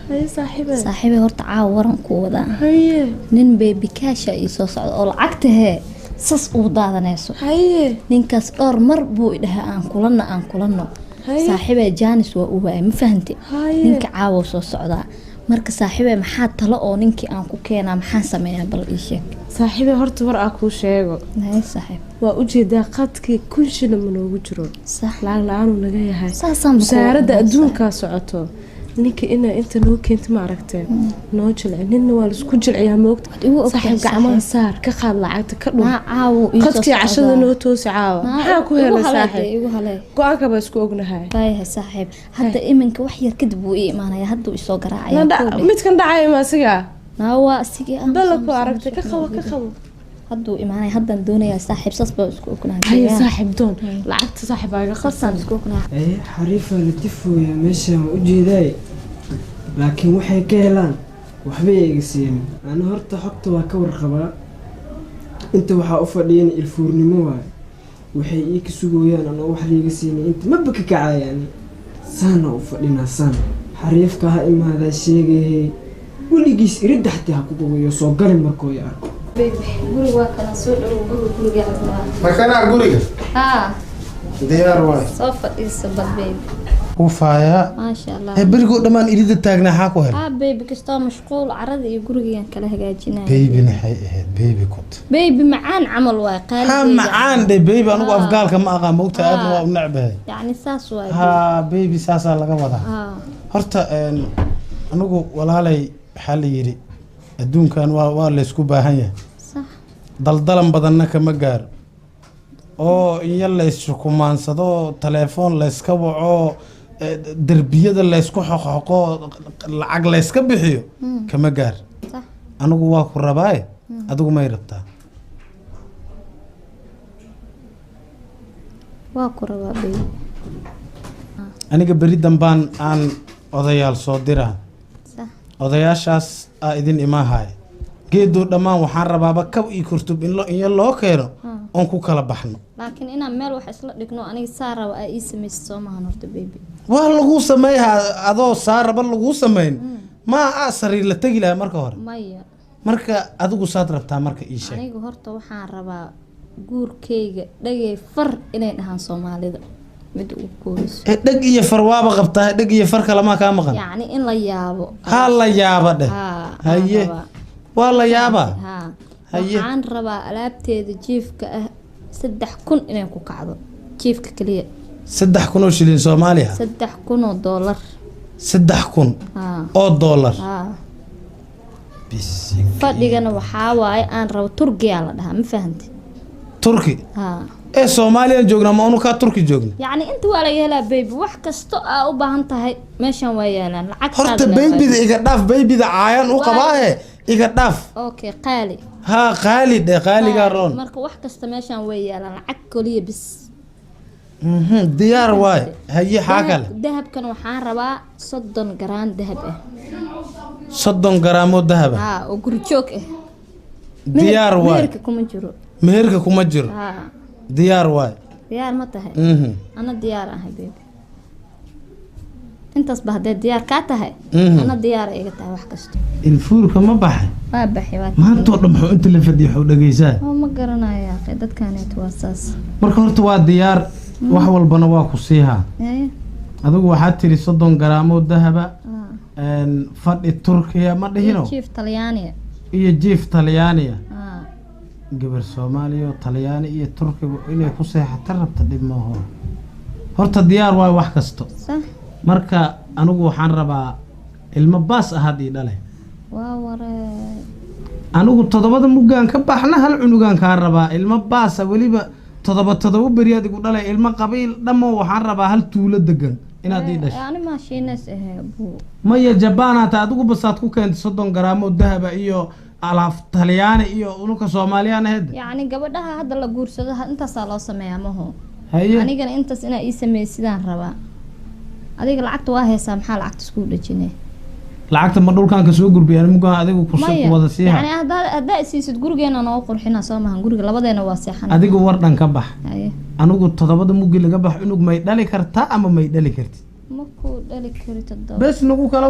هاي صاحبي صاحبي هورت عاورن كودا هاي nin baby cash ay soo socdo oo lacagtahe sas uu daadanayso هاي ninkaas dhowr mar buu idhaha aan kulanno saaxiibay Janice waa uu waay ma fahanti ninka caawo soo socdaa marka saaxiibay maxaa talo oo ninkii aan ku keenaa maxaan sameeyaa bal ii sheeg صاحبي هورت war aan ku sheego hay saaxiib waa u jeedaa qadkii kun shilin ma noogu jiro sax lacag naga yahay saasaan wasaaradda adduunka socoto ninka inta noo keento ma aragteen noo jilcin ninna waa la isku jilciyaa moogta saaxiib gacmaha saar ka qaad lacagta ka dhum caawo qadkii cashada noo toosi caawa maxaa ku helay saaxiib igu halay go'aanka baa isku ognahay hay saaxiib hadda iminka wax yar kadib uu iimaanaya hadda uu soo garaacaya midkan dhacay ma asiga waa asigii aan balku aragtay ka qabo hadda uu iimaanaya haddan doonayaa saaxiib sas baa isku ognahay hay saaxiib doon lacagta saaxiib aaga qasam isku ognahay xariifa latifoya meesha u jeeday laakiin waxay ka helaan waxba iga siin ana horta xogta waa ka warqabaa inta waxa u fadhiyeen ilfuurnimo waay waxay ii ka sugayaan ana wax liiga siinay inta ma baka kacayaan saana u fadhina san xariifka ha imaada sheegay weligiis irid xataa ku qoyo soo galay markoo ay arko guriga waa kana soo dhaw guriga makana guriga diyaar waay soo fadhiisa baby وفايا ما شاء الله بريقو دمان إريد تاغنا حاكو هل بيبي كستا مشغول عرض iyo gurigan kala hagaajinay بيبي نحي بيبي كنت بيبي معان عمل واي قال ها معان دي بيبي انا افقالك ما اقام وقتها انا ونعبه يعني ساس واي ها بيبي ساسا laga wada horta anigu walaalay xal yiri adduunkan waa la isku baahan yahay صح daldalan badanna kama gaar oo in la isku kumaansado telefoon la iska waco darbiyada la isku xoqoqo lacag la iska bixiyo kama gaar صح anigu waa ku rabaa adigu ma rabtaa waa ku rabaa bay aniga bari dambaan aan odayaal soo diraa صح odayaashaas idin imaahay geedo dhamaan waxaan rabaaba kab ii kurtub in loo keeno on ku kala baxno laakiin ina meel wax isla dhigno aniga saaraba ay sameeyso ma horta baby waa lagu sameeyaa adoo saaraba lagu sameyn ma asari la tagi lahaa marka hore maya marka adigu saad rabtaa marka ii sheeg aniga horta waxaan rabaa guurkeyga dhagay far inay dhahaan Soomaalida mid uu kooriso dhag iyo far waaba qabtaa dhag iyo far kala ma ka maqan yaani in la yaabo ha la yaaba dheh haye waa la yaaba haye waxaan rabaa alaabteeda jiifka ah 3,000 inay ku kacdo jiifka kaliya 3,000 oo shilin Soomaaliya 3,000 oo dollar 3,000 oo dollar fadhigana waxaa waaye aan rabo Turkiga la dhahaa ma fahanti Turki Soomaaliya joogna ma anu ka Turki joogna yani inta waa laga helaa baby wax kasto aa u baahan tahay meeshan waa yaalaan lacag horta babyda iga dhaaf babyda caayaan u qabaa iga dhaaf okay qaali ha qaali de qaaliga roon marka wax kasta meeshan way yaalaan lacag kaliya bis diyaar waay haye xaakale dahabkan waxaan rabaa 30 garan dahab ah 30 garam oo dahab ah oo guri joog ah diyaar waay meherka kuma jiro diyaar waay diyaar ma tahay ana diyaar ah baby intaas bahday diyaar ka tahay ana diyaar iga tahay wax kasto ilfuurka ma baxay waa baxay maanta oo dhan inta la fadhiyo dhageysaa ma garanayaa dadkaanay tawaasaas marka horta waa diyaar wax walbana waa ku siiha adigu waxa tiri 30 garam oo dahaba fadhi Turkiya ma dhihino jiif Talyaaniya gabar Soomaaliya Talyaani iyo Turkiga inay ku seexato rabta dib ma horta diyaar waa wax kasto صح marka anigu waxaan rabaa ilmo baas ahadii dhalay waa waree anigu 7 mugaan ka baxna hal cunugan ka rabaa ilmo baas waliba 7 bariyaad igu dhalay ilmo qabiil dhamo waxaan rabaa hal tuulo degan inaad ii dhashay yani ma shiinas buu maya jabaanata adigu basaad ku keentay 30 garam oo dahab iyo alaaf Talyaani iyo ulka Soomaaliyan ahayd yani gabadhaha hadda la guursado intaas loo sameeyaa ma ho anigana intaas ina ii sameeysidaan rabaa adiga lacagta waa heesaa maxaa lacagta isku dhajinay lacagta ma dhulkan ka soo gurbiyaan mugaa adigu ku soo wada siiha yani hadda siisid gurigeena noo qurxina Soomahan guriga labadeena waa seexan adigu war dhan ka bax anigu 7 mugi laga bax inuu may dhali kartaa ama may dhali kartid ma ku dhali kartid bas nagu kala